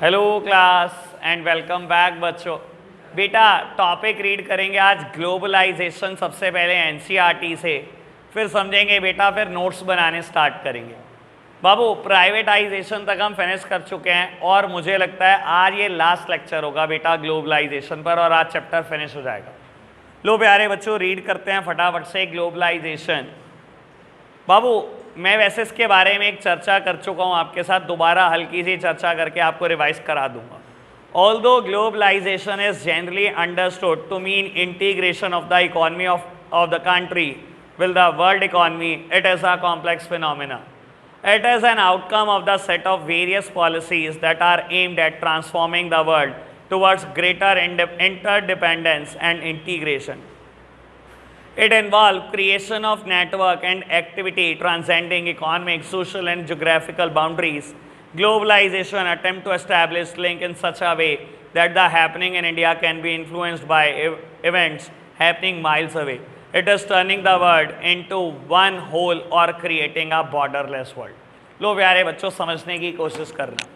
Hello class and welcome back बच्चों। बेटा topic read करेंगे आज ग्लोबलाइजेशन, सबसे पहले एनसीईआरटी से, फिर समझेंगे बेटा, फिर नोट्स बनाने स्टार्ट करेंगे। बाबू प्राइवेटाइजेशन तक हम फिनिश कर चुके हैं और मुझे लगता है आज ये लास्ट लेक्चर होगा बेटा ग्लोबलाइजेशन पर, और आज चैप्टर फिनिश हो जाएगा। लो प्यारे बच्चों रीड करते हैं फटाफट से ग्लोबलाइजेशन। बाबू मैं वैसे इसके बारे में एक चर्चा कर चुका हूँ आपके साथ, दोबारा हल्की सी चर्चा करके आपको रिवाइज करा दूंगा। Although globalisation is generally understood to mean integration of the economy of the country with the world economy, it is a complex phenomena. It is an outcome of the set of various policies that are aimed at transforming the world towards greater interdependence and integration. It involves creation of network and activity transcending economic, social and geographical boundaries. Globalization attempt to establish link in such a way that the happening in India can be influenced by events happening miles away. It is turning the world into one whole or creating a borderless world. लो प्यारे बच्चों समझने की कोशिश करना।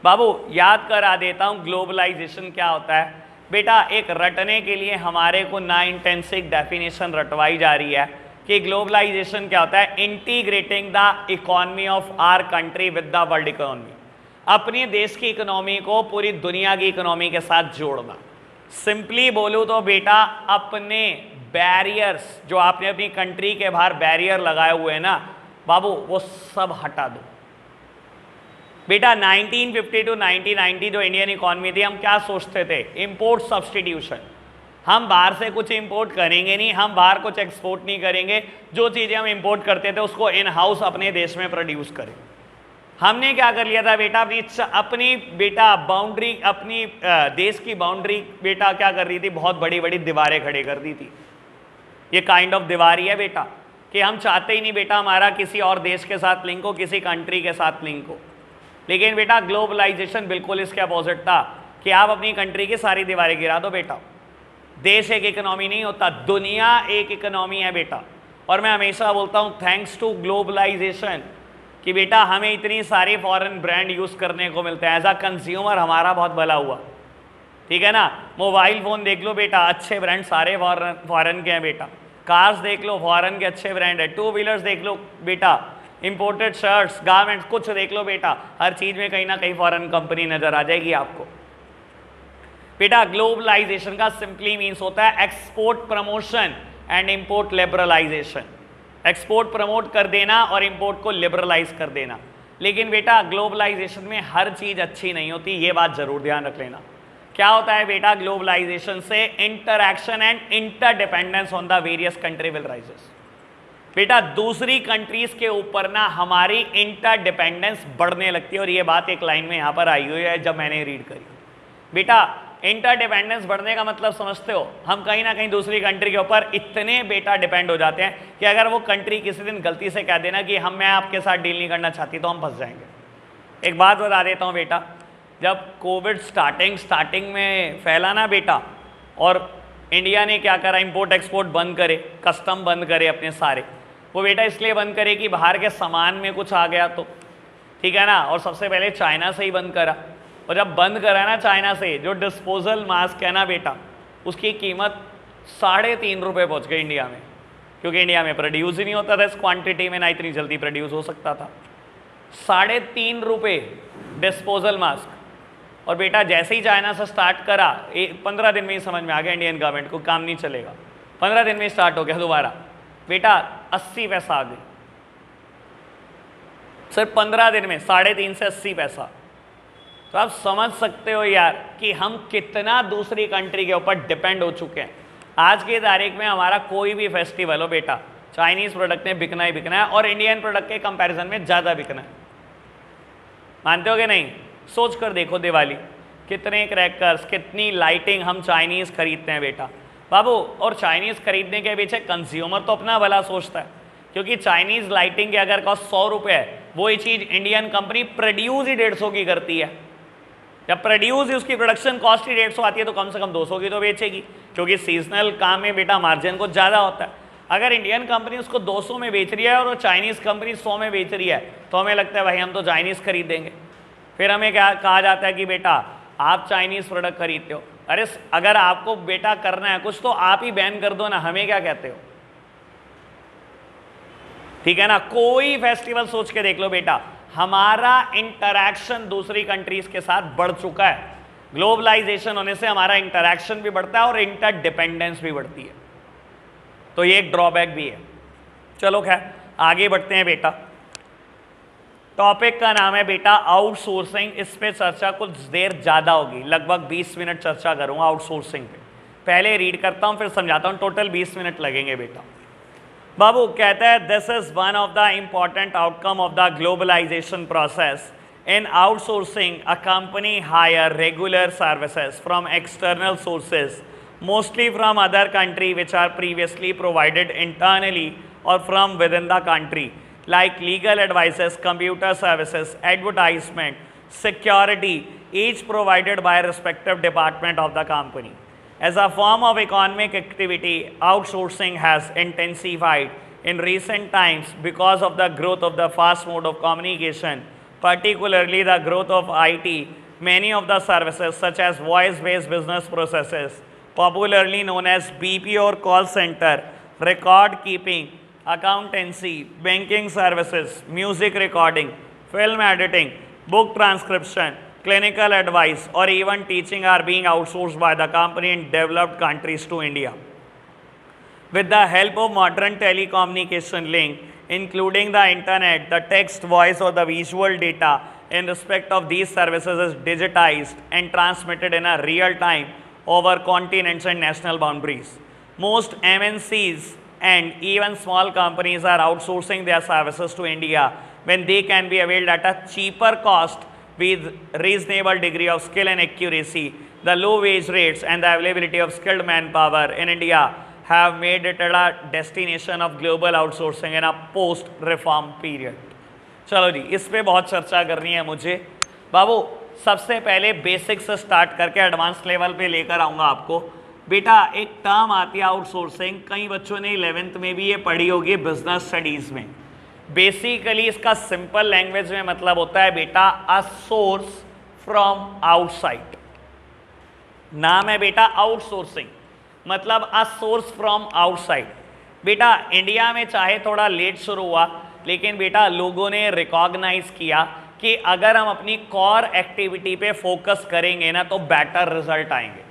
बाबू याद करा देता हूँ ग्लोबलाइजेशन क्या होता है। बेटा एक रटने के लिए हमारे को ना इंटेंसिव डेफिनेशन रटवाई जा रही है कि ग्लोबलाइजेशन क्या होता है। Integrating the economy of our country with the world economy, अपने देश की इकोनॉमी को पूरी दुनिया की इकोनॉमी के साथ जोड़ना। सिंपली बोलूँ तो बेटा अपने बैरियर्स जो आपने अपनी कंट्री के बाहर बैरियर लगाए हुए हैं ना बाबू, वो सब हटा दो। बेटा 1950 टू 1990 जो इंडियन इकोनॉमी थी, हम क्या सोचते थे? Import substitution. हम बाहर से कुछ इंपोर्ट करेंगे नहीं, हम बाहर कुछ एक्सपोर्ट नहीं करेंगे, जो चीज़ें हम इंपोर्ट करते थे उसको इन हाउस अपने देश में प्रोड्यूस करें। हमने क्या कर लिया था बेटा, अपनी बेटा बाउंड्री, अपनी देश की बाउंड्री बेटा क्या कर रही थी, बहुत बड़ी बड़ी दीवारें खड़ी कर दी थी। ये काइंड ऑफ दीवारी है बेटा कि हम चाहते ही नहीं बेटा हमारा किसी और देश के साथ लिंक हो, किसी कंट्री के साथ लिंक हो। लेकिन बेटा ग्लोबलाइजेशन बिल्कुल इसके अपोजिट था कि आप अपनी कंट्री की सारी दीवारें गिरा दो बेटा। देश एक इकोनॉमी नहीं होता, दुनिया एक इकोनॉमी है बेटा। और मैं हमेशा बोलता हूँ थैंक्स टू ग्लोबलाइजेशन कि बेटा हमें इतनी सारी फॉरेन ब्रांड यूज़ करने को मिलते हैं। एज अ कंज्यूमर हमारा बहुत भला हुआ, ठीक है ना। मोबाइल फ़ोन देख लो बेटा, अच्छे ब्रांड सारे फॉरेन के हैं बेटा। कार्स देख लो फॉरेन के अच्छे ब्रांड है। टू व्हीलर्स देख लो बेटा, इंपोर्टेड शर्ट्स, गारमेंट्स, कुछ देख लो बेटा, हर चीज़ में कहीं ना कहीं फॉरेन कंपनी नज़र आ जाएगी आपको। बेटा ग्लोबलाइजेशन का सिंपली मीन्स होता है export promotion and import liberalisation. Export promote कर देना और इंपोर्ट को लिबरलाइज कर देना। लेकिन बेटा ग्लोबलाइजेशन में हर चीज़ अच्छी नहीं होती, ये बात ज़रूर ध्यान रख लेना। क्या होता है बेटा ग्लोबलाइजेशन से? Interaction and interdependence on the various country will rises. बेटा दूसरी कंट्रीज के ऊपर ना हमारी इंटरडिपेंडेंस बढ़ने लगती है, और ये बात एक लाइन में यहाँ पर आई हुई है जब मैंने रीड करी। बेटा इंटरडिपेंडेंस बढ़ने का मतलब समझते हो? हम कहीं ना कहीं दूसरी कंट्री के ऊपर इतने बेटा डिपेंड हो जाते हैं कि अगर वो कंट्री किसी दिन गलती से कह देना कि मैं आपके साथ डील नहीं करना चाहती, तो हम फंस जाएंगे। एक बात बता देता हूँ बेटा, जब कोविड स्टार्टिंग में फैला ना बेटा, और इंडिया ने क्या करा, इंपोर्ट एक्सपोर्ट बंद करे, कस्टम बंद करे अपने सारे, वो बेटा इसलिए बंद करे कि बाहर के सामान में कुछ आ गया तो, ठीक है ना। और सबसे पहले चाइना से ही बंद करा, और जब बंद करा ना चाइना से, जो डिस्पोजल मास्क है ना बेटा, उसकी कीमत 3.5 रुपये पहुँच गई इंडिया में, क्योंकि इंडिया में प्रोड्यूस ही नहीं होता था इस क्वांटिटी में, ना इतनी जल्दी प्रोड्यूस हो सकता था। 3.5 रुपये डिस्पोजल मास्क। और बेटा जैसे ही चाइना से स्टार्ट करा, 15 दिन में ही समझ में आ गया इंडियन गवर्नमेंट को काम नहीं चलेगा। 15 दिन में स्टार्ट हो गया दोबारा बेटा 80 पैसा आ गई, सिर्फ 15 दिन में 3.5 से 80 पैसा। तो आप समझ सकते हो यार कि हम कितना दूसरी कंट्री के ऊपर डिपेंड हो चुके हैं। आज की तारीख में हमारा कोई भी फेस्टिवल हो बेटा, चाइनीज़ प्रोडक्ट ने बिकना ही बिकना है, और इंडियन प्रोडक्ट के कंपैरिजन में ज़्यादा बिकना है। मानते हो कि नहीं? सोच कर देखो दिवाली, कितने क्रैकर्स, कितनी लाइटिंग हम चाइनीज़ खरीदते हैं बेटा बाबू। और चाइनीज़ खरीदने के पीछे कंज्यूमर तो अपना भला सोचता है, क्योंकि चाइनीज़ लाइटिंग के अगर कॉस्ट 100 रुपये है, वही चीज़ इंडियन कंपनी प्रोड्यूस ही 150 की करती है। जब प्रोड्यूस ही उसकी प्रोडक्शन कॉस्ट ही 150 आती है, तो कम से कम 200 की तो बेचेगी, क्योंकि सीजनल काम में बेटा मार्जिन कुछ ज़्यादा होता है। अगर इंडियन कंपनी उसको 200 में बेच रही है और वो चाइनीज़ कंपनी 100 में बेच रही है, तो हमें लगता है भाई हम तो चाइनीज़ खरीदेंगे। फिर हमें क्या कहा जाता है कि बेटा आप चाइनीज प्रोडक्ट खरीदते हो। अरे अगर आपको बेटा करना है कुछ तो आप ही बैन कर दो ना, हमें क्या कहते हो? ठीक है ना। कोई फेस्टिवल सोच के देख लो बेटा, हमारा इंटरैक्शन दूसरी कंट्रीज के साथ बढ़ चुका है। ग्लोबलाइजेशन होने से हमारा इंटरैक्शन भी बढ़ता है और इंटरडिपेंडेंस भी बढ़ती है, तो ये एक ड्रॉबैक भी है। चलो खैर आगे बढ़ते हैं बेटा। टॉपिक का नाम है बेटा आउटसोर्सिंग। इस पे चर्चा कुछ देर ज़्यादा होगी, लगभग 20 मिनट चर्चा करूंगा आउटसोर्सिंग पे। पहले रीड करता हूं फिर समझाता हूं, टोटल 20 मिनट लगेंगे बेटा। बाबू कहता है this is one of the important outcome of the globalisation process. In outsourcing a company hire regular services from external sources, mostly from other country which are previously provided internally or from within the country, like legal advices, computer services, advertisement, security, each provided by a respective department of the company. As a form of economic activity, outsourcing has intensified in recent times because of the growth of the fast mode of communication, particularly the growth of IT. Many of the services such as voice-based business processes, popularly known as BPO or call center, record keeping, accountancy, banking services, music recording, film editing, book transcription, clinical advice, or even teaching are being outsourced by the company in developed countries to India. With the help of modern telecommunication link, including the internet, the text, voice, or the visual data in respect of these services is digitized and transmitted in a real time over continents and national boundaries. Most MNCs and even small companies are outsourcing their services to India when they can be availed at a cheaper cost with reasonable degree of skill and accuracy. The low wage rates and the availability of skilled manpower in India have made it a destination of global outsourcing in a post-reform period. चलो जी, इस पे बहुत चर्चा करनी है मुझे। बाबू सबसे पहले बेसिक से स्टार्ट करके एडवांस लेवल पे लेकर आऊँगा आपको। बेटा एक टर्म आती है आउटसोर्सिंग, कई बच्चों ने 11th में भी ये पढ़ी होगी बिजनेस स्टडीज़ में। बेसिकली इसका सिंपल लैंग्वेज में मतलब होता है बेटा अ सोर्स फ्रॉम आउटसाइड। नाम है बेटा आउटसोर्सिंग, मतलब अ सोर्स फ्रॉम आउटसाइड। बेटा इंडिया में चाहे थोड़ा लेट शुरू हुआ, लेकिन बेटा लोगों ने रिकॉग्नाइज किया कि अगर हम अपनी कॉर एक्टिविटी पे फोकस करेंगे ना तो बेटर रिजल्ट आएंगे,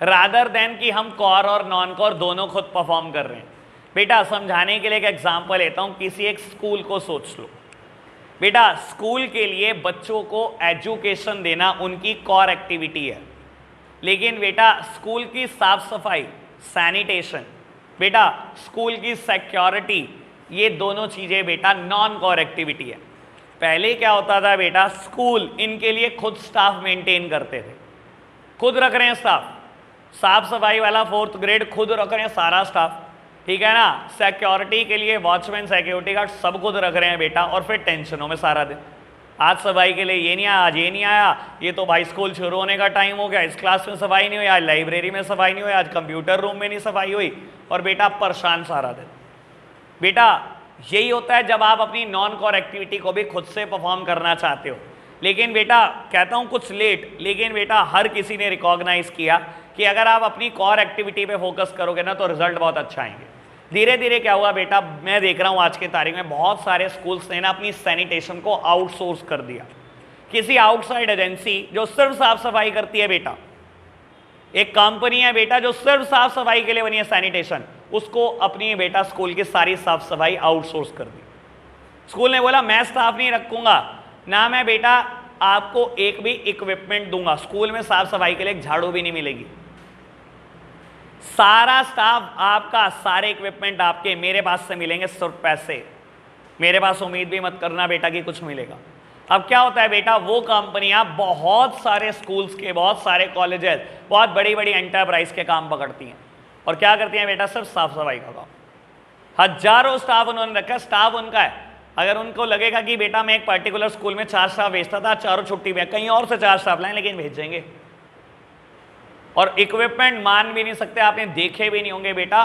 रादर देन कि हम कॉर और नॉन कॉर दोनों खुद परफॉर्म कर रहे हैं। बेटा समझाने के लिए एक एग्जांपल लेता हूँ, किसी एक स्कूल को सोच लो। बेटा स्कूल के लिए बच्चों को एजुकेशन देना उनकी कॉर एक्टिविटी है, लेकिन बेटा स्कूल की साफ सफाई, सैनिटेशन, बेटा स्कूल की सिक्योरिटी, ये दोनों चीज़ें बेटा नॉन कॉर एक्टिविटी है। पहले क्या होता था बेटा, स्कूल इनके लिए खुद स्टाफ मेंटेन करते थे, खुद रख रहे हैं स्टाफ, साफ सफाई वाला 4th ग्रेड खुद रख रहे हैं सारा स्टाफ, ठीक है ना। सिक्योरिटी के लिए वॉचमैन, सिक्योरिटी गार्ड सब खुद रख रहे हैं बेटा, और फिर टेंशनों में सारा दिन। आज सफाई के लिए ये नहीं आया, आज ये नहीं आया, ये तो भाई स्कूल शुरू होने का टाइम हो गया, इस क्लास में सफाई नहीं हुई, आज लाइब्रेरी में सफाई नहीं हुई, आज कंप्यूटर रूम में नहीं सफाई हुई, और बेटा परेशान सारा दिन। बेटा यही होता है जब आप अपनी नॉन कॉर एक्टिविटी को भी खुद से परफॉर्म करना चाहते हो। लेकिन बेटा कहता हूँ कुछ लेट, लेकिन बेटा हर किसी ने रिकॉग्नाइज किया कि अगर आप अपनी कॉर एक्टिविटी पे फोकस करोगे ना तो रिजल्ट बहुत अच्छा आएंगे। धीरे धीरे क्या हुआ बेटा, मैं देख रहा हूँ आज के तारीख में बहुत सारे स्कूल्स ने ना अपनी सैनिटेशन को आउटसोर्स कर दिया, किसी आउटसाइड एजेंसी जो सिर्फ साफ सफाई करती है। बेटा एक कंपनी है बेटा जो सिर्फ साफ सफाई के लिए बनी है, सैनिटेशन, उसको अपनी बेटा स्कूल की सारी साफ सफाई आउटसोर्स कर दी। स्कूल ने बोला मैं स्टाफ नहीं रखूंगा ना, मैं बेटा आपको एक भी इक्विपमेंट दूंगा, स्कूल में साफ सफाई के लिए एक झाड़ू भी नहीं मिलेगी, सारा स्टाफ आपका, सारे इक्विपमेंट आपके, मेरे पास से मिलेंगे सिर्फ पैसे। मेरे पास उम्मीद भी मत करना बेटा कि कुछ मिलेगा। अब क्या होता है बेटा, वो कंपनियां बहुत सारे स्कूल्स के, बहुत सारे कॉलेजेस, बहुत बड़ी बड़ी एंटरप्राइज के काम पकड़ती हैं और क्या करती हैं बेटा, सिर्फ साफ सफाई का काम। हजारों स्टाफ उन्होंने रखा, स्टाफ उनका है। अगर उनको लगेगा कि बेटा मैं एक पर्टिकुलर स्कूल में 4 स्टाफ भेजता था, चारों छुट्टी में, कहीं और से 4 स्टाफ लाएं, लेकिन भेजेंगे। और इक्विपमेंट मान भी नहीं सकते, आपने देखे भी नहीं होंगे बेटा,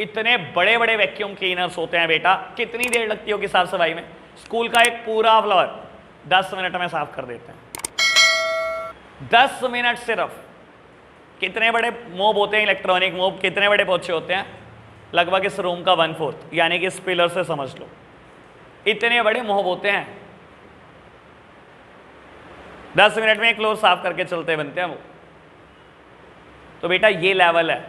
इतने बड़े बड़े वैक्यूम क्लीनर्स होते हैं बेटा, कितनी देर लगती होगी साफ सफाई में। स्कूल का एक पूरा फ्लोर 10 मिनट में साफ कर देते हैं। 10 मिनट सिर्फ। कितने बड़े मोब होते हैं इलेक्ट्रॉनिक मोब, कितने बड़े पोछे होते हैं? लगभग इस रूम का 1/4, यानी कि इस पिलर से समझ लो इतने बड़े मोब होते हैं। 10 मिनट में एक फ्लोर साफ करके चलते बनते हैं वो। तो बेटा ये लेवल है,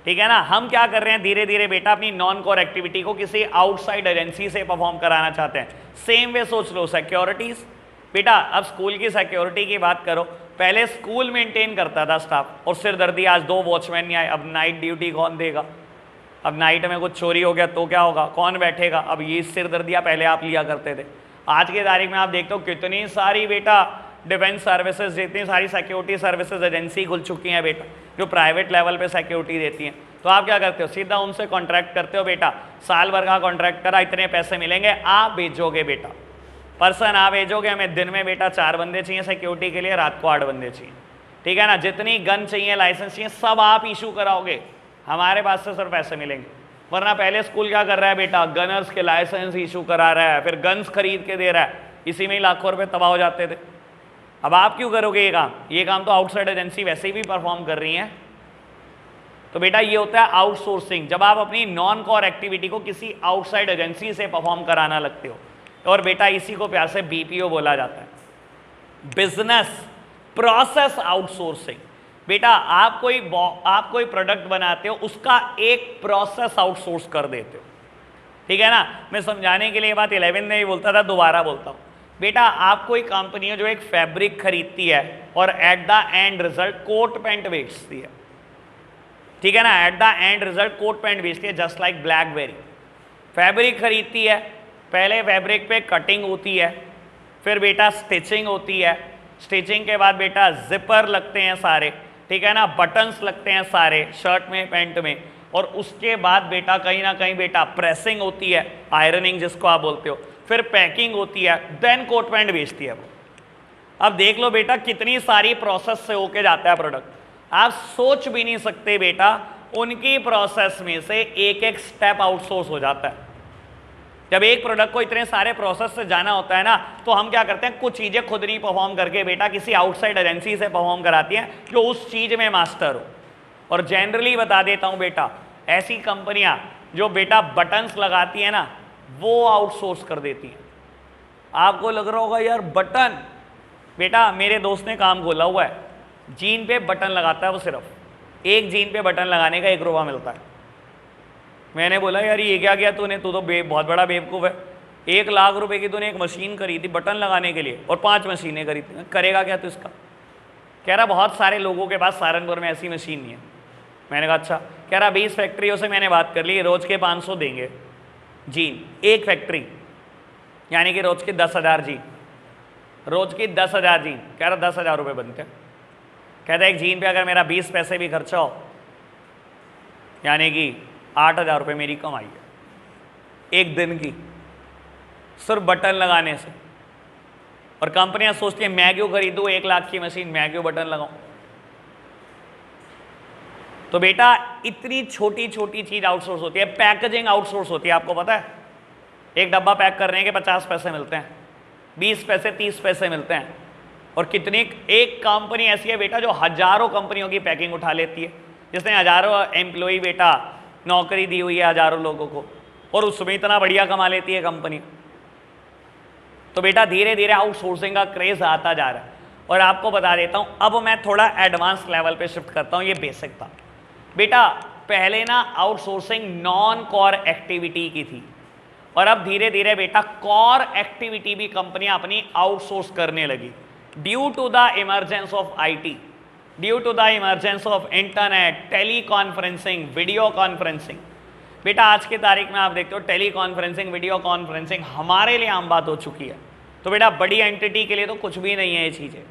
ठीक है ना। हम क्या कर रहे हैं, धीरे धीरे बेटा अपनी नॉन कोर एक्टिविटी को किसी आउटसाइड एजेंसी से परफॉर्म कराना चाहते हैं। सेम वे सोच लो सिक्योरिटीज। बेटा अब स्कूल की सिक्योरिटी की बात करो, पहले स्कूल मेंटेन करता था स्टाफ, और सिरदर्दी आज 2 वॉचमैन नहीं आए, अब नाइट ड्यूटी कौन देगा? अब नाइट में कुछ चोरी हो गया तो क्या होगा, कौन बैठेगा? अब ये सिरदर्दियाँ पहले आप लिया करते थे। आज की तारीख में आप देखते हो कितनी सारी बेटा डिफेंस सर्विसेज, जितनी सारी सिक्योरिटी सर्विसेज एजेंसी खुल चुकी हैं बेटा, जो प्राइवेट लेवल पे सिक्योरिटी देती हैं। तो आप क्या करते हो, सीधा उनसे कॉन्ट्रैक्ट करते हो बेटा, साल भर का कॉन्ट्रैक्ट करा, इतने पैसे मिलेंगे, आप भेजोगे बेटा, पर्सन आप भेजोगे, हमें दिन में बेटा 4 बंदे चाहिए सिक्योरिटी के लिए, रात को 8 बंदे चाहिए, ठीक है ना। जितनी गन चाहिए, लाइसेंस चाहिए, सब आप इशू कराओगे, हमारे पास से सिर्फ पैसे मिलेंगे। वरना पहले स्कूल क्या कर रहा है बेटा, गनर्स के लाइसेंस इशू करा रहा है, फिर गन्स खरीद के दे रहा है, इसी में ही लाखों रुपए तबाह हो जाते थे। अब आप क्यों करोगे ये काम? ये काम तो आउटसाइड एजेंसी वैसे ही भी परफॉर्म कर रही है। तो बेटा ये होता है आउटसोर्सिंग, जब आप अपनी नॉन कोर एक्टिविटी को किसी आउटसाइड एजेंसी से परफॉर्म कराना लगते हो। और बेटा इसी को प्यार से बीपीओ बोला जाता है, बिजनेस प्रोसेस आउटसोर्सिंग। बेटा आप कोई प्रोडक्ट बनाते हो, उसका एक प्रोसेस आउटसोर्स कर देते हो, ठीक है ना। मैं समझाने के लिए बात 11 में ही बोलता था, दोबारा बोलता हूँ। बेटा आप कोई कंपनी है जो एक फैब्रिक खरीदती है और at the end result coat pant बेचती है, ठीक है ना। At the end result coat pant बेचती है, जस्ट लाइक ब्लैकबेरी। फैब्रिक खरीदती है, पहले फैब्रिक पे कटिंग होती है, फिर बेटा स्टिचिंग होती है, स्टिचिंग के बाद बेटा जिपर लगते हैं सारे, ठीक है ना, बटन्स लगते हैं सारे शर्ट में पैंट में, और उसके बाद बेटा कहीं ना कहीं बेटा प्रेसिंग होती है, आयरनिंग जिसको आप बोलते हो, फिर पैकिंग होती है, देन कोट पैंट बेचती है वो। अब देख लो बेटा कितनी सारी प्रोसेस से होके जाता है प्रोडक्ट। आप सोच भी नहीं सकते बेटा, उनकी प्रोसेस में से एक एक स्टेप आउटसोर्स हो जाता है। जब एक प्रोडक्ट को इतने सारे प्रोसेस से जाना होता है ना, तो हम क्या करते हैं, कुछ चीजें खुद नहीं परफॉर्म करके बेटा किसी आउटसाइड एजेंसी से परफॉर्म कराती हैं जो उस चीज में मास्टर हो। और जनरली बता देता हूं बेटा, ऐसी कंपनियां जो बेटा बटन्स लगाती है ना, वो आउटसोर्स कर देती हैं। आपको लग रहा होगा यार बटन, बेटा मेरे दोस्त ने काम खोला हुआ है, जीन पे बटन लगाता है वो, सिर्फ एक जीन पे बटन लगाने का 1 रुपया मिलता है। मैंने बोला यार ये क्या किया तूने, तू तो बहुत बड़ा बेवकूफ़ है, 1 लाख रुपए की तूने एक मशीन खरीदी बटन लगाने के लिए, और 5 मशीनें खरीदी, करेगा क्या तू इसका? कह रहा बहुत सारे लोगों के पास सहारनपुर में ऐसी मशीन नहीं है। मैंने कहा अच्छा। कह रहा 20 फैक्ट्रियों से मैंने बात कर ली, रोज़ के 500 देंगे जीन, एक फैक्ट्री, यानी कि रोज़ के 10,000 जीन, रोज़ की 10,000 जीन। कह रहा 10,000 रुपये बनते हैं। कहता है एक जीन पे अगर मेरा 20 पैसे भी खर्चा हो, यानी कि 8,000 रुपये मेरी कमाई है एक दिन की, सिर्फ बटन लगाने से। और कंपनियां सोचती हैं मैं क्यों खरीदूं 1 लाख की मशीन, मैं क्यों बटन लगाऊं। तो बेटा इतनी छोटी छोटी चीज आउटसोर्स होती है। पैकेजिंग आउटसोर्स होती है, आपको पता है, एक डब्बा पैक करने के 50 पैसे मिलते हैं, 20 पैसे 30 पैसे मिलते हैं। और कितनी एक कंपनी ऐसी है बेटा जो हजारों कंपनियों की पैकिंग उठा लेती है, जिसने हजारों एम्प्लॉई बेटा नौकरी दी हुई है हजारों लोगों को, और उसमें इतना बढ़िया कमा लेती है कंपनी। तो बेटा धीरे धीरे आउटसोर्सिंग का क्रेज आता जा रहा है। और आपको बता देता हूं, अब मैं थोड़ा एडवांस लेवल पे शिफ्ट करता हूं, ये बेसिक था बेटा। पहले ना आउटसोर्सिंग नॉन कोर एक्टिविटी की थी, और अब धीरे धीरे बेटा कोर एक्टिविटी भी कंपनियां अपनी आउटसोर्स करने लगी, due to the emergence of IT, due to the emergence of internet, tele conferencing, video conferencing. बेटा आज की तारीख में आप देखते हो टेली कॉन्फ्रेंसिंग, वीडियो कॉन्फ्रेंसिंग हमारे लिए आम बात हो चुकी है। तो बेटा बड़ी एंटिटी के लिए तो कुछ भी नहीं है ये चीज़ें,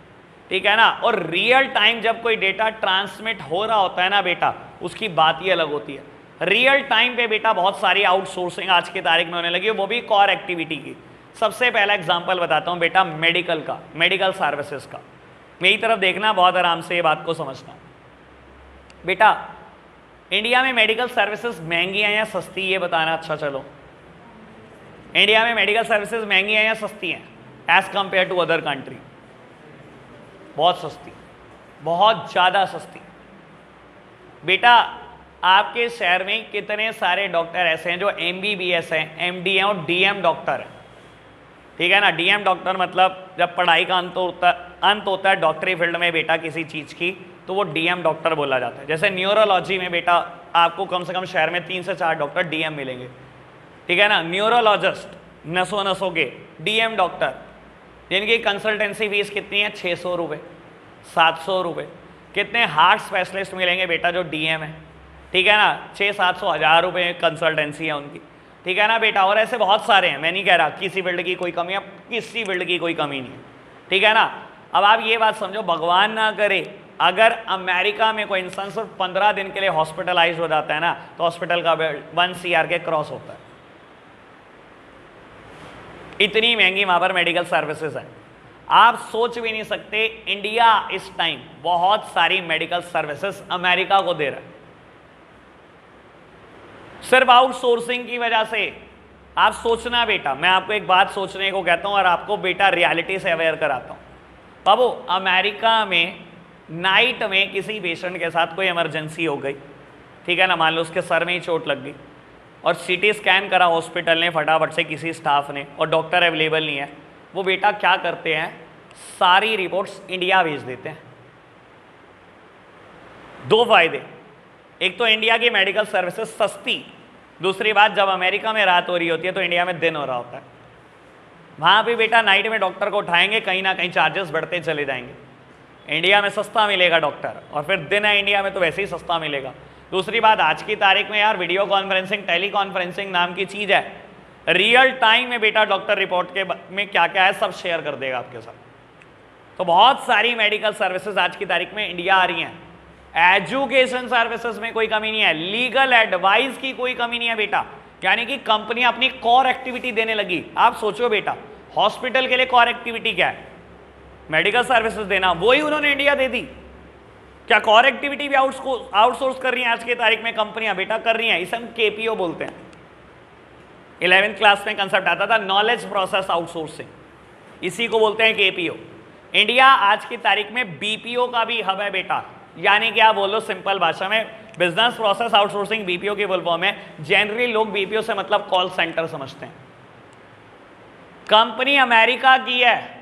ठीक है ना। और रियल टाइम जब कोई डेटा ट्रांसमिट हो रहा होता है ना बेटा, उसकी बात ही अलग होती है। रियल टाइम पे बेटा बहुत सारी आउटसोर्सिंग आज की तारीख में होने लगी है, वो भी कोर एक्टिविटी की। सबसे पहला एग्जांपल बताता हूं बेटा मेडिकल का, मेडिकल सर्विसेज का। मेरी तरफ देखना, बहुत आराम से ये बात को समझना बेटा। इंडिया में मेडिकल सर्विसेज महंगी हैं या सस्ती, ये बताना। अच्छा चलो, इंडिया में मेडिकल सर्विसेज महंगी हैं या सस्ती हैं as compare to other country? बहुत सस्ती। बहुत ज़्यादा सस्ती। बेटा आपके शहर में कितने सारे डॉक्टर ऐसे हैं जो MBBS हैं, MD हैं और DM डॉक्टर हैं, ठीक है ना। DM डॉक्टर मतलब जब पढ़ाई का अंत होता है डॉक्टरी फील्ड में बेटा किसी चीज़ की, तो वो DM डॉक्टर बोला जाता है। जैसे न्यूरोलॉजी में बेटा आपको कम से कम शहर में 3 से 4 डॉक्टर DM मिलेंगे, ठीक है ना। न्यूरोलॉजिस्ट नसों के, DM डॉक्टर जिनकी कंसल्टेंसी फीस कितनी है, 600 रुपये, 700 रुपये। कितने हार्ट स्पेशलिस्ट मिलेंगे बेटा जो DM है, ठीक है ना, 600-700 हज़ार रुपये कंसल्टेंसी है उनकी, ठीक है ना बेटा। और ऐसे बहुत सारे हैं, मैं नहीं कह रहा किसी फील्ड की कोई कमी है, किसी फील्ड की कोई कमी नहीं है, ठीक है ना। अब आप ये बात समझो, भगवान ना करे अगर अमेरिका में कोई इंसान सिर्फ 15 दिन के लिए हॉस्पिटलाइज हो जाता है ना, तो हॉस्पिटल का बिल 1 CR के क्रॉस होता है। इतनी महंगी वहां पर मेडिकल सर्विसेज है, आप सोच भी नहीं सकते। इंडिया इस टाइम बहुत सारी मेडिकल सर्विसेज अमेरिका को दे रहा है, सिर्फ आउटसोर्सिंग की वजह से। आप सोचना बेटा, मैं आपको एक बात सोचने को कहता हूं और आपको बेटा रियलिटी से अवेयर कराता हूं। बाबू अमेरिका में नाइट में किसी पेशेंट के साथ कोई इमरजेंसी हो गई, ठीक है ना, मान लो उसके सर में ही चोट लग गई और CT स्कैन करा हॉस्पिटल ने फटाफट से किसी स्टाफ ने और डॉक्टर अवेलेबल नहीं है, वो बेटा क्या करते हैं, सारी रिपोर्ट्स इंडिया भेज देते हैं। 2 फायदे, एक तो इंडिया की मेडिकल सर्विसेज सस्ती, दूसरी बात जब अमेरिका में रात हो रही होती है तो इंडिया में दिन हो रहा होता है। वहाँ भी बेटा नाइट में डॉक्टर को उठाएंगे, कहीं ना कहीं चार्जेस बढ़ते चले जाएंगे। इंडिया में सस्ता मिलेगा डॉक्टर, और फिर दिन है इंडिया में तो वैसे ही सस्ता मिलेगा। दूसरी बात, आज की तारीख में यार वीडियो कॉन्फ्रेंसिंग, टेली कॉन्फ्रेंसिंग नाम की चीज़ है, रियल टाइम में बेटा डॉक्टर रिपोर्ट के में क्या क्या है सब शेयर कर देगा आपके साथ। तो बहुत सारी मेडिकल सर्विसेज आज की तारीख में इंडिया आ रही हैं। एजुकेशन सर्विसेज में कोई कमी नहीं है, लीगल एडवाइस की कोई कमी नहीं है बेटा, यानी कि कंपनियां अपनी कोर एक्टिविटी देने लगी। आप सोचो बेटा, हॉस्पिटल के लिए कोर एक्टिविटी क्या है, मेडिकल सर्विसेज देना, वही उन्होंने इंडिया दे दी। क्या कोर एक्टिविटी भी आउटसोर्स कर रही हैं आज की तारीख में कंपनियां बेटा, कर रही हैं। इसे हम KPO बोलते हैं। 11th क्लास में कंसेप्ट आता था नॉलेज प्रोसेस आउटसोर्सिंग, इसी को बोलते हैं KPO। इंडिया आज की तारीख में BPO का भी हब है बेटा, यानी कि आप बोलो सिंपल भाषा में, बिजनेस प्रोसेस आउटसोर्सिंग BPO की फुल फॉर्म है। जनरली लोग BPO से मतलब कॉल सेंटर समझते हैं। कंपनी अमेरिका की है,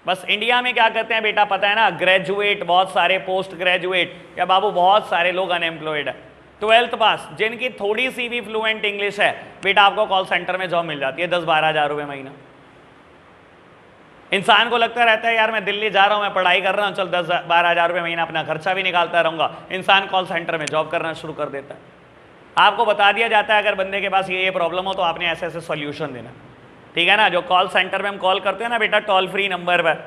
बस इंडिया में क्या करते हैं बेटा पता है ना, ग्रेजुएट, बहुत सारे पोस्ट ग्रेजुएट या बाबू बहुत सारे लोग अनएम्प्लॉयड है, 12th पास, जिनकी थोड़ी सी भी फ्लुएंट इंग्लिश है बेटा, आपको कॉल सेंटर में जॉब मिल जाती है 10-12 हज़ार रुपये महीना। इंसान को लगता रहता है यार मैं दिल्ली जा रहा हूँ, मैं पढ़ाई कर रहा हूँ, चल 10-12 हज़ार रुपये महीना अपना खर्चा भी निकालता रहूँगा। इंसान कॉल सेंटर में जॉब करना शुरू कर देता है। आपको बता दिया जाता है अगर बंदे के पास ये प्रॉब्लम हो तो आपने ऐसे ऐसे सॉल्यूशन देना, ठीक है ना। जो कॉल सेंटर में हम कॉल करते हैं ना बेटा, टोल फ्री नंबर पर,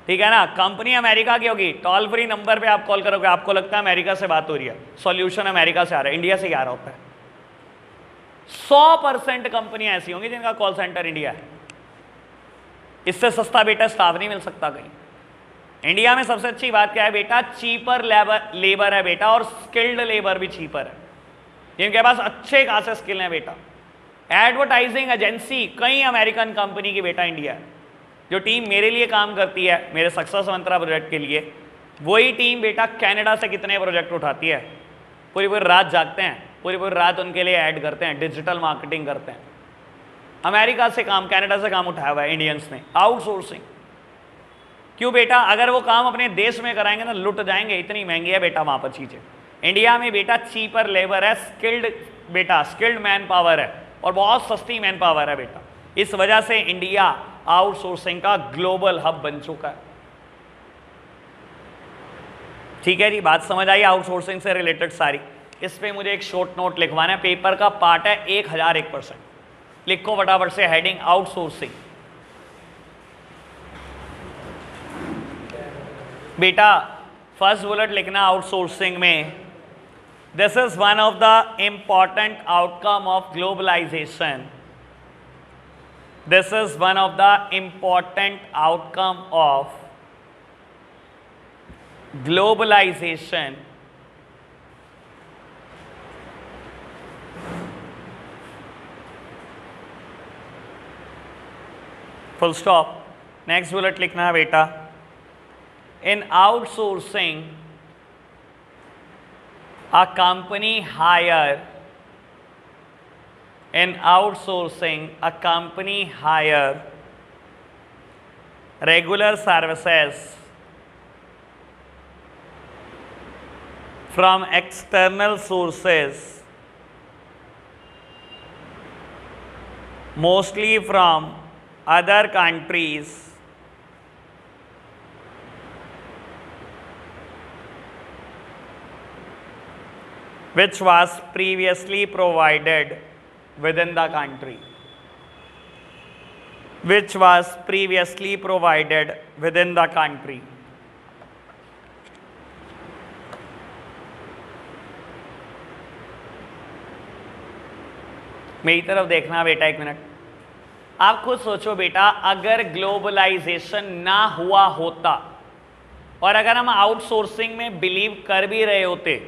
ठीक है ना, कंपनी अमेरिका की होगी, टोल फ्री नंबर पे आप कॉल करोगे, आपको लगता है अमेरिका से बात हो रही है, सॉल्यूशन अमेरिका से आ रहा है, इंडिया से आ रहा होता है। 100% कंपनियां ऐसी होंगी जिनका कॉल सेंटर इंडिया है। इससे सस्ता बेटा स्टाफ नहीं मिल सकता कहीं। इंडिया में सबसे अच्छी बात क्या है बेटा, चीपर लेबर है बेटा, और स्किल्ड लेबर भी चीपर है, जिनके पास अच्छे खासे स्किल है बेटा। एडवर्टाइजिंग एजेंसी कई अमेरिकन कंपनी की बेटा इंडिया है। जो टीम मेरे लिए काम करती है मेरे सक्सेस मंत्रा प्रोजेक्ट के लिए, वही टीम बेटा कनाडा से कितने प्रोजेक्ट उठाती है, पूरी पूरी रात जागते हैं, पूरी पूरी रात उनके लिए ऐड करते हैं, डिजिटल मार्केटिंग करते हैं। अमेरिका से काम, कनाडा से काम उठाया हुआ है इंडियंस ने, आउटसोर्सिंग। क्यों बेटा, अगर वो काम अपने देश में कराएंगे ना लुट जाएंगे, इतनी महंगी है बेटा वहाँ पर चीज़ें। इंडिया में बेटा चीपर लेबर है, स्किल्ड बेटा, स्किल्ड मैन पावर है, और बहुत सस्ती मैन पावर है बेटा। इस वजह से इंडिया आउटसोर्सिंग का ग्लोबल हब बन चुका है। ठीक है जी, बात समझ आई आउटसोर्सिंग से रिलेटेड सारी। इस पे मुझे एक शॉर्ट नोट लिखवाना है, पेपर का पार्ट है 1001%। लिखो फटाफट से हेडिंग आउटसोर्सिंग। बेटा फर्स्ट बुलेट लिखना आउटसोर्सिंग में, this is one of the important outcome of globalisation. This is one of the important outcome of globalization. Full stop. Next bullet लिखना है बेटा, In outsourcing, a company hire regular services from external sources, mostly from other countries, which was previously provided within the country. मेरी तरफ देखना बेटा, एक minute. आप खुद सोचो बेटा, अगर ग्लोबलाइजेशन ना हुआ होता और अगर हम आउटसोर्सिंग में बिलीव कर भी रहे होते,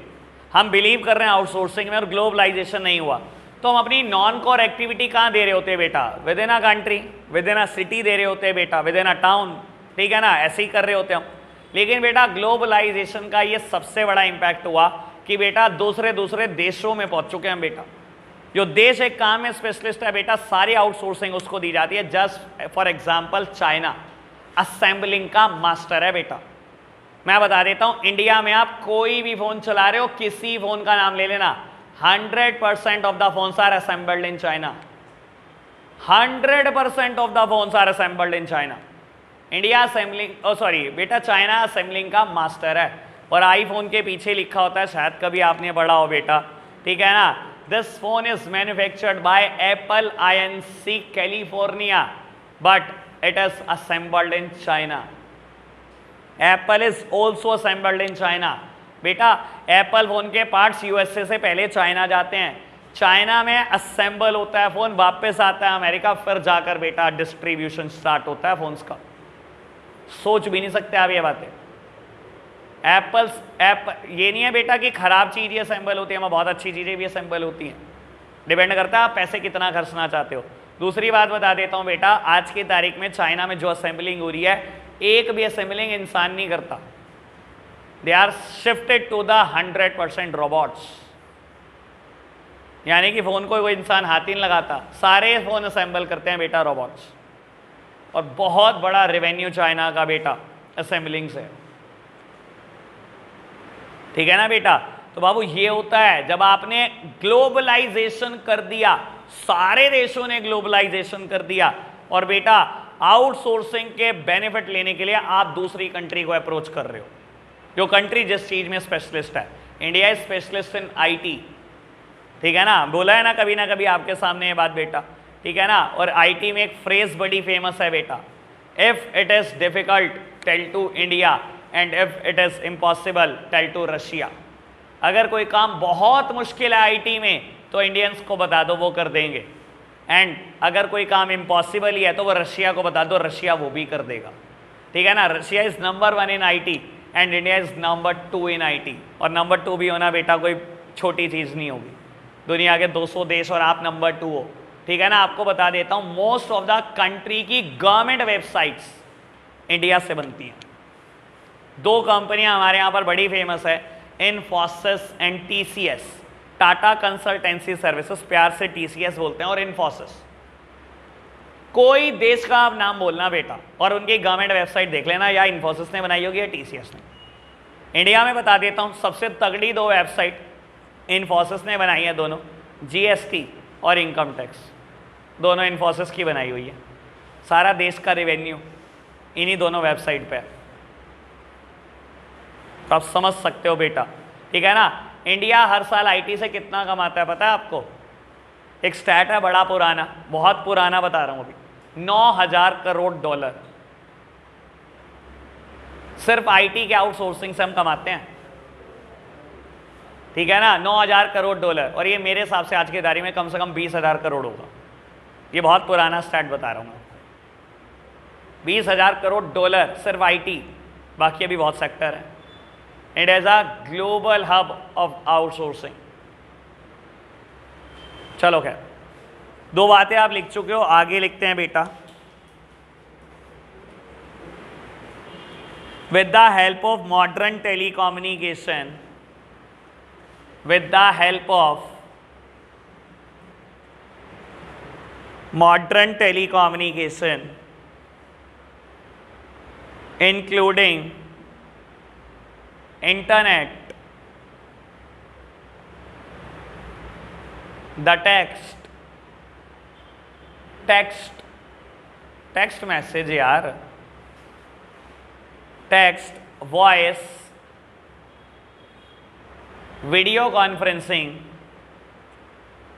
हम बिलीव कर रहे हैं आउटसोर्सिंग में और ग्लोबलाइजेशन नहीं हुआ, तो हम अपनी नॉन कोर एक्टिविटी कहाँ दे रहे होते बेटा? Within a country, within a city दे रहे होते बेटा, विद इन अ टाउन, ठीक है ना, ऐसे ही कर रहे होते हम। लेकिन बेटा ग्लोबलाइजेशन का ये सबसे बड़ा इंपैक्ट हुआ कि बेटा दूसरे देशों में पहुंच चुके हैं बेटा। जो देश एक काम में स्पेशलिस्ट है बेटा, सारी आउटसोर्सिंग उसको दी जाती है। Just for example China assembling का मास्टर है बेटा। मैं बता देता हूं, इंडिया में आप कोई भी फोन चला रहे हो, किसी फोन का नाम ले लेना, 100% of the phones are assembled in China. 100% of the phones are assembled in China. India assembling, sorry बेटा, चाइना असेंबलिंग का मास्टर है। और आईफोन के पीछे लिखा होता है, शायद कभी आपने पढ़ा हो बेटा, ठीक है ना, this phone is manufactured by Apple INC California, but it is assembled in China. Apple is also assembled in China. बेटा एप्पल फोन के पार्ट्स यूएसए से पहले चाइना जाते हैं, चाइना में असेंबल होता है फोन, वापस आता है अमेरिका, फिर जाकर बेटा डिस्ट्रीब्यूशन स्टार्ट होता है फोन्स का। सोच भी नहीं सकते आप ये बातें। ये नहीं है बेटा कि खराब चीज़ ही असेंबल होती है, हमें बहुत अच्छी चीज़ें भी असेंबल होती हैं। डिपेंड करता है आप पैसे कितना खर्चना चाहते हो। दूसरी बात बता देता हूँ बेटा, आज की तारीख में चाइना में जो असेंबलिंग हो रही है, एक भी असेंबलिंग इंसान नहीं करता। They are shifted to the 100% robots, यानी कि फोन को कोई इंसान हाथ ही नहीं लगाता, सारे फोन असेंबल करते हैं बेटा रोबोट्स। और बहुत बड़ा रेवेन्यू चाइना का बेटा असेंबलिंग से, ठीक है ना बेटा। तो बाबू ये होता है जब आपने ग्लोबलाइजेशन कर दिया, सारे देशों ने ग्लोबलाइजेशन कर दिया, और बेटा आउटसोर्सिंग के बेनिफिट लेने के लिए आप दूसरी कंट्री को अप्रोच कर रहे हो, जो कंट्री जिस चीज में स्पेशलिस्ट है। India is specialist in IT, ठीक है ना, बोला है ना कभी आपके सामने ये बात बेटा, ठीक है ना। और IT में एक फ्रेज बड़ी फेमस है बेटा, if it is difficult tell to India and if it is impossible tell to Russia. अगर कोई काम बहुत मुश्किल है IT में तो इंडियंस को बता दो, वो कर देंगे। एंड अगर कोई काम इम्पॉसिबल ही है तो वो रशिया को बता दो, रशिया वो भी कर देगा, ठीक है ना। Russia is number 1 in IT and India is number 2 in IT। और नंबर 2 भी होना बेटा कोई छोटी चीज़ नहीं होगी, दुनिया के 200 देश और आप नंबर 2 हो, ठीक है ना। आपको बता देता हूँ, मोस्ट ऑफ द कंट्री की गवर्नमेंट वेबसाइट्स इंडिया से बनती हैं। 2 कंपनियां हमारे यहाँ पर बड़ी फेमस है, Infosys and TCS, Tata consultancy services, प्यार से TCS बोलते हैं, और इन्फोसिस। कोई देश का आप नाम बोलना बेटा और उनकी गवर्नमेंट वेबसाइट देख लेना, या इन्फोसिस ने बनाई होगी या TCS ने। इंडिया में बता देता हूँ, सबसे तगड़ी 2 वेबसाइट इन्फोसिस ने बनाई है, दोनों GST और इनकम टैक्स, दोनों इन्फोसिस की बनाई हुई है। सारा देश का रेवेन्यू इन्हीं दोनों वेबसाइट पे है, तो आप समझ सकते हो बेटा, ठीक है ना। इंडिया हर साल IT से कितना कमाता है पता है आपको? एक स्टैट है बड़ा पुराना, बहुत पुराना बता रहा हूं अभी, $9,000 करोड़ सिर्फ IT के आउटसोर्सिंग से हम कमाते हैं, ठीक है ना, $9,000 करोड़। और ये मेरे हिसाब से आज की तारीख में कम से कम 20,000 करोड़ होगा। ये बहुत पुराना स्टैट बता रहा हूँ मैं। 20,000 करोड़ सिर्फ IT, बाकी अभी बहुत सेक्टर है। It is a global hub of outsourcing. चलो खैर, 2 बातें आप लिख चुके हो, आगे लिखते हैं बेटा। with the help of modern telecommunication, with the help of modern telecommunication, including internet, the text message यार, text, voice, video conferencing,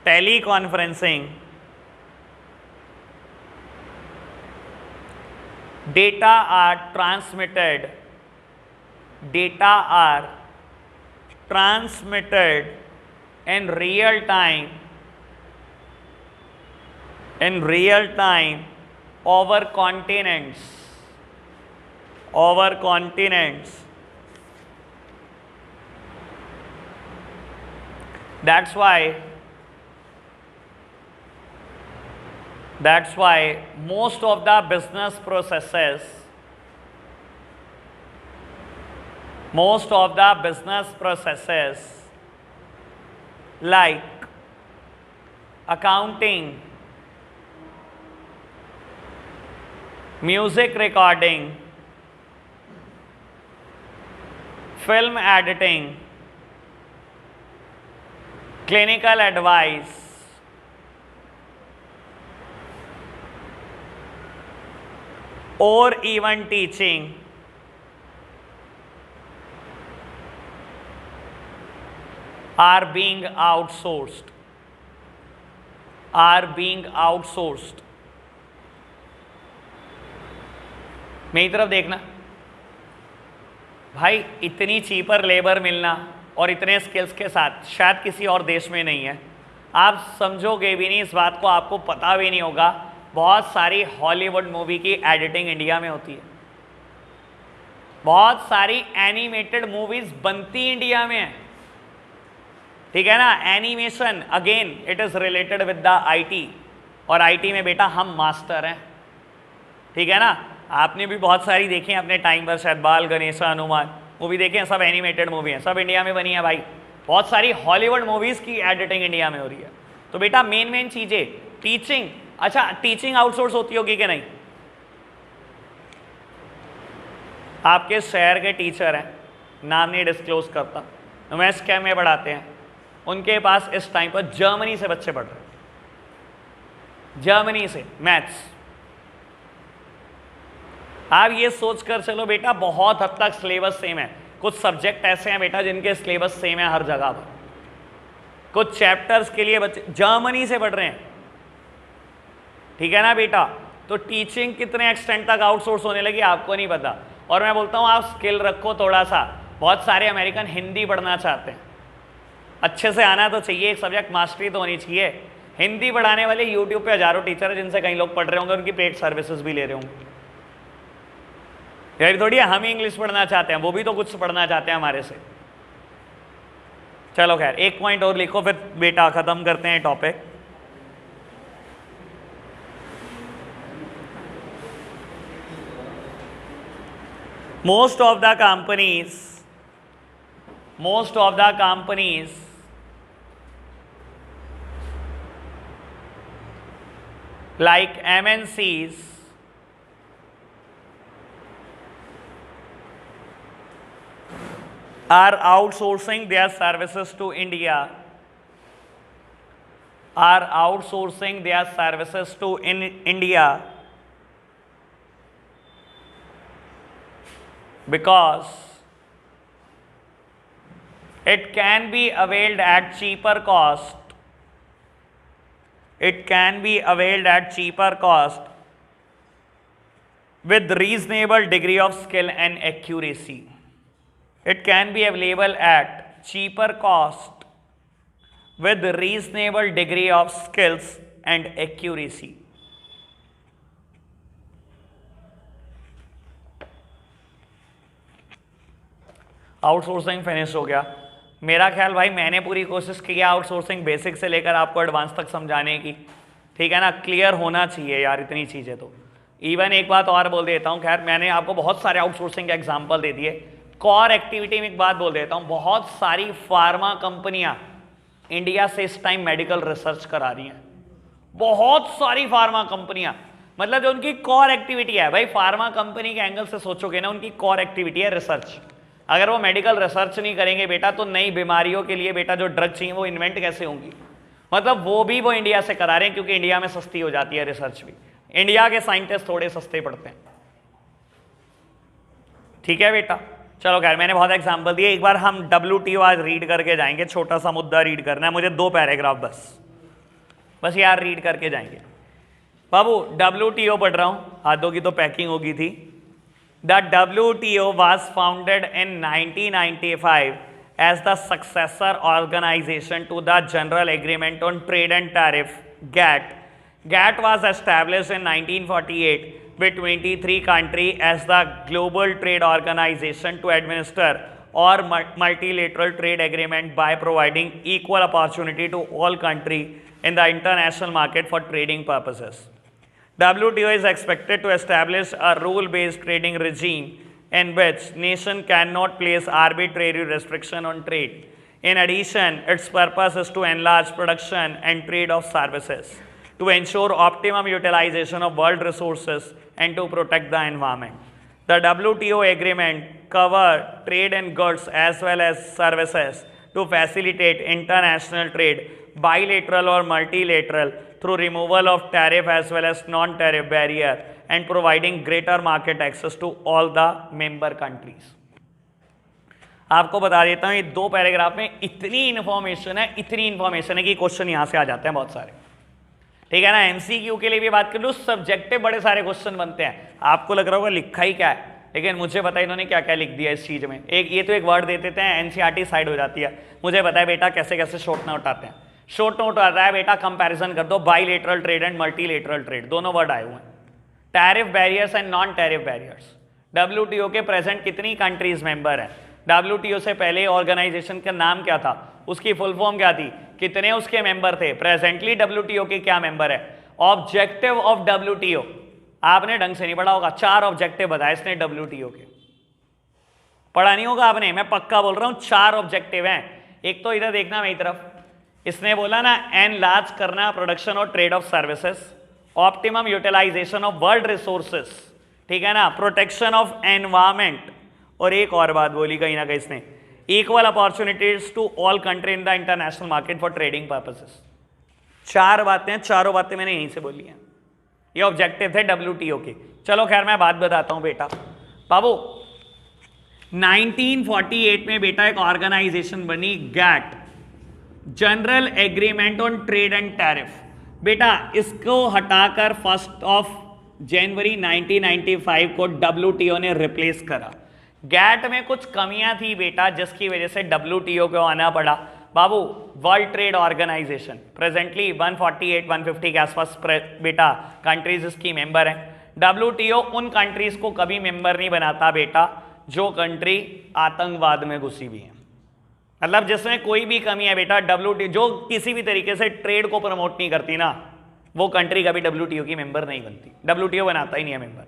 teleconferencing, data are transmitted in real time over continents. That's why most of the business processes like accounting, music recording, film editing, clinical advice, or even teaching are being outsourced. मेरी तरफ देखना भाई, इतनी cheaper labour मिलना और इतने skills के साथ शायद किसी और देश में नहीं है। आप समझोगे भी नहीं इस बात को, आपको पता भी नहीं होगा। बहुत सारी हॉलीवुड मूवी की एडिटिंग इंडिया में होती है, बहुत सारी एनिमेटेड मूवीज बनती इंडिया में है, ठीक है ना। Animation again it is related with the IT, और आईटी में बेटा हम मास्टर हैं, ठीक है ना। आपने भी बहुत सारी देखी हैं अपने टाइम पर, शायद बाल गणेश हनुमान मूवी देखे हैं, सब एनिमेटेड मूवी हैं, सब इंडिया में बनी है भाई। बहुत सारी हॉलीवुड मूवीज की एडिटिंग इंडिया में हो रही है। तो बेटा मेन चीजें, टीचिंग, अच्छा टीचिंग आउटसोर्स होती होगी कि नहीं? आपके शहर के टीचर हैं, नाम नहीं डिस्क्लोज करता, उमेश कैम में पढ़ाते हैं, उनके पास इस टाइम पर जर्मनी से बच्चे पढ़ रहे हैं, जर्मनी से मैथ्स। आप ये सोच कर चलो बेटा बहुत हद तक सिलेबस सेम है। कुछ सब्जेक्ट ऐसे हैं बेटा जिनके सिलेबस सेम है हर जगह पर, कुछ चैप्टर्स के लिए बच्चे जर्मनी से पढ़ रहे हैं, ठीक है ना बेटा। तो टीचिंग कितने एक्सटेंट तक आउटसोर्स होने लगी आपको नहीं पता। और मैं बोलता हूँ आप स्किल रखो थोड़ा सा। बहुत सारे अमेरिकन हिंदी पढ़ना चाहते हैं, अच्छे से आना तो चाहिए, एक सब्जेक्ट मास्टरी तो होनी चाहिए। हिंदी पढ़ाने वाले यूट्यूब पे हजारों टीचर हैं जिनसे कई लोग पढ़ रहे होंगे, उनकी पेड सर्विसेज भी ले रहे होंगे। यार थोड़ी हम ही इंग्लिश पढ़ना चाहते हैं, वो भी तो कुछ पढ़ना चाहते हैं हमारे से। चलो खैर एक पॉइंट और लिखो, फिर बेटा खत्म करते हैं topic. Most of the companies like MNCs are outsourcing their services to India, India because it can be availed at cheaper cost. With reasonable degree of skill and accuracy. It can be available at cheaper cost with reasonable degree of skills and accuracy. Outsourcing finish हो गया। मेरा ख्याल भाई मैंने पूरी कोशिश की है आउटसोर्सिंग बेसिक से लेकर आपको एडवांस तक समझाने की, ठीक है ना। क्लियर होना चाहिए यार इतनी चीज़ें तो। इवन एक बात और बोल देता हूं, खैर मैंने आपको बहुत सारे आउटसोर्सिंग के एग्जांपल दे दिए। कोर एक्टिविटी में एक बात बोल देता हूं, बहुत सारी फार्मा कंपनियां इंडिया से इस टाइम मेडिकल रिसर्च करा रही हैं। बहुत सारी फार्मा कंपनियां, मतलब जो उनकी कोर एक्टिविटी है, भाई फार्मा कंपनी के एंगल से सोचोगे ना, उनकी कोर एक्टिविटी है रिसर्च। अगर वो मेडिकल रिसर्च नहीं करेंगे बेटा तो नई बीमारियों के लिए बेटा जो ड्रग चाहिए वो इन्वेंट कैसे होंगी। मतलब वो इंडिया से करा रहे हैं, क्योंकि इंडिया में सस्ती हो जाती है रिसर्च भी। इंडिया के साइंटिस्ट थोड़े सस्ते पड़ते हैं। ठीक है बेटा, चलो खैर मैंने बहुत एग्जांपल दिए। एक बार हम WTO आज रीड करके जाएंगे, छोटा सा मुद्दा रीड करना है मुझे, 2 पैराग्राफ बस यार रीड करके जाएंगे। बाबू WTO पढ़ रहा हूं, हाथों की तो पैकिंग होगी थी। The WTO was founded in 1995 as the successor organization to the General Agreement on Trade and Tariff (GATT). GATT was established in 1948 with 23 countries as the global trade organization to administer or multilateral trade agreement by providing equal opportunity to all countries in the international market for trading purposes. WTO is expected to establish a rule-based trading regime in which nations cannot place arbitrary restriction on trade. In addition, its purpose is to enlarge production and trade of services, to ensure optimum utilization of world resources, and to protect the environment. The WTO agreement covers trade in goods as well as services to facilitate international trade, bilateral or multilateral, through removal of tariff as well as non-tariff barrier and providing greater market access to all the member countries. आपको बता देता हूं, ये 2 paragraph में इतनी information है कि question यहां से आ जाते हैं बहुत सारे। ठीक है ना, MCQ के लिए भी बात कर लूं, सब्जेक्टिव बड़े सारे क्वेश्चन बनते हैं। आपको लग रहा होगा लिखा ही क्या है, लेकिन मुझे पता है इन्होंने क्या क्या लिख दिया इस चीज में। ये तो एक वर्ड दे देते हैं, NCERT साइड हो जाती है। मुझे पता है बेटा कैसे कैसे शॉर्ट नोट आते हैं। शॉर्ट नोट आता है बेटा, कंपैरिजन कर दो bilateral trade and multilateral trade, दोनों वर्ड आए हुए हैं। Tariff barriers and non tariff barriers. WTO के प्रेजेंट कितनी कंट्रीज मेंबर हैं? WTO से पहले ऑर्गेनाइजेशन का नाम क्या था, उसकी फुल फॉर्म क्या थी, कितने उसके मेंबर थे? प्रेजेंटली WTO के क्या मेंबर है? ऑब्जेक्टिव ऑफ WTO आपने ढंग से नहीं पढ़ा होगा। 4 ऑब्जेक्टिव बताया इसने WTO के, पढ़ा नहीं होगा आपने, मैं पक्का बोल रहा हूं। 4 ऑब्जेक्टिव हैं। एक तो इधर देखना मेरी तरफ, इसने बोला ना एनलार्ज करना प्रोडक्शन और trade of services, optimum utilisation of world resources, ठीक है ना, प्रोटेक्शन ऑफ एनवायरमेंट, और एक और बात बोली कहीं ना कहीं इसने, equal opportunities to all country in the international market for trading purposes. 4 बातें, चारों बातें मैंने यहीं से बोली हैं। ये ऑब्जेक्टिव थे WTO के। चलो खैर मैं बात बताता हूं बेटा। बाबू 1948 में बेटा एक ऑर्गेनाइजेशन बनी GATT, general agreement on trade and tariff. बेटा इसको हटाकर 1 जनवरी 1995 को WTO ने रिप्लेस करा। GATT में कुछ कमियां थी बेटा, जिसकी वजह से WTO को आना पड़ा। बाबू वर्ल्ड ट्रेड ऑर्गेनाइजेशन प्रेजेंटली 148-150 के आसपास बेटा कंट्रीज इसकी मेंबर हैं। WTO उन कंट्रीज को कभी मेंबर नहीं बनाता बेटा जो कंट्री आतंकवाद में घुसी हुई है। मतलब जिसमें कोई भी कमी है बेटा, WTO जो किसी भी तरीके से ट्रेड को प्रमोट नहीं करती ना, वो कंट्री कभी WTO की मेंबर नहीं बनती। WTO बनाता ही नहीं है मेंबर,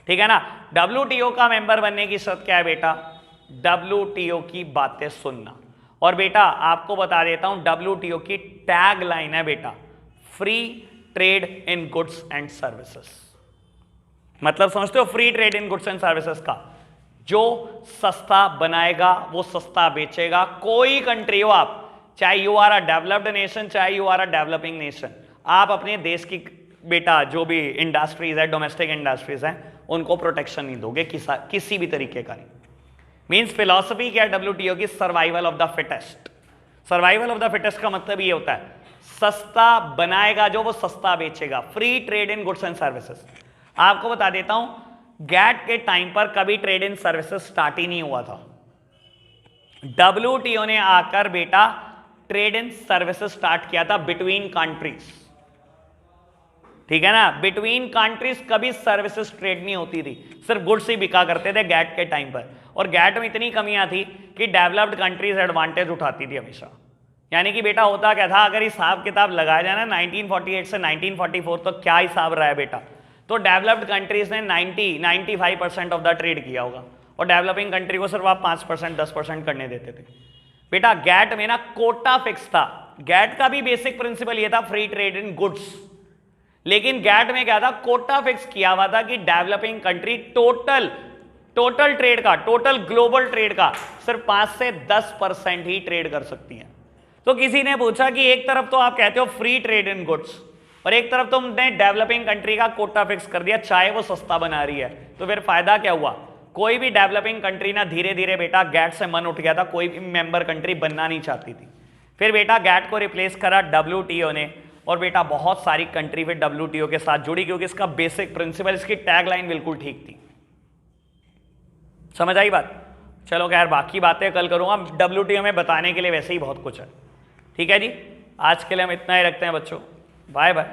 ठीक है ना। WTO का मेंबर बनने की शर्त क्या है बेटा? WTO की बातें सुनना। और बेटा आपको बता देता हूं WTO की टैग लाइन है बेटा, free trade in goods and services. मतलब समझते हो, free trade in goods and services का, जो सस्ता बनाएगा वो सस्ता बेचेगा। कोई कंट्री हो आप, चाहे you are a developed nation, चाहे you are a developing nation, आप अपने देश की बेटा जो भी इंडस्ट्रीज है, डोमेस्टिक इंडस्ट्रीज हैं, उनको प्रोटेक्शन नहीं दोगे किसी भी तरीके का नहीं। मींस फिलॉसफी क्या है WTO की? Survival of the fittest. Survival of the fittest का मतलब ये होता है सस्ता बनाएगा जो, वो सस्ता बेचेगा। Free trade in goods and services. आपको बता देता हूं GATT के टाइम पर कभी ट्रेड इन सर्विसेज स्टार्ट ही नहीं हुआ था। WTO ने आकर बेटा ट्रेड इन सर्विसेज स्टार्ट किया था बिटवीन कंट्रीज, ठीक है ना। बिटवीन कंट्रीज कभी सर्विसेज ट्रेड नहीं होती थी, सिर्फ गुड्स ही बिका करते थे GATT के टाइम पर। और GATT में इतनी कमियां थी कि डेवलप्ड कंट्रीज एडवांटेज उठाती थी हमेशा। यानी कि बेटा होता क्या था, अगर हिसाब किताब लगाया जाए ना 1948 से 1944, तो क्या हिसाब रहा है बेटा? तो डेवलप्ड कंट्रीज ने 95% ऑफ द ट्रेड किया होगा और डेवलपिंग कंट्री को सिर्फ आप 5% 10% करने देते थे। बेटा गैट में ना कोटा फिक्स था। गैट का भी बेसिक प्रिंसिपल ये था फ्री ट्रेड इन गुड्स, लेकिन गैट में क्या था, कोटा फिक्स किया हुआ था कि डेवलपिंग कंट्री टोटल ट्रेड का, टोटल ग्लोबल ट्रेड का सिर्फ 5 से 10% ही ट्रेड कर सकती हैं। तो किसी ने पूछा कि एक तरफ तो आप कहते हो फ्री ट्रेड इन गुड्स और एक तरफ तुमने डेवलपिंग कंट्री का कोटा फिक्स कर दिया, चाहे वो सस्ता बना रही है, तो फिर फायदा क्या हुआ? कोई भी डेवलपिंग कंट्री ना धीरे धीरे बेटा गैट से मन उठ गया था, कोई भी मेंबर कंट्री बनना नहीं चाहती थी। फिर बेटा गैट को रिप्लेस करा WTO ने और बेटा बहुत सारी कंट्री फिर WTO के साथ जुड़ी, क्योंकि इसका बेसिक प्रिंसिपल, इसकी टैगलाइन बिल्कुल ठीक थी। समझ आई बात? चलो खैर बाकी बातें कल करूंगा, WTO में बताने के लिए वैसे ही बहुत कुछ है। ठीक है जी, आज के लिए हम इतना ही रखते हैं बच्चों, बाय बाय।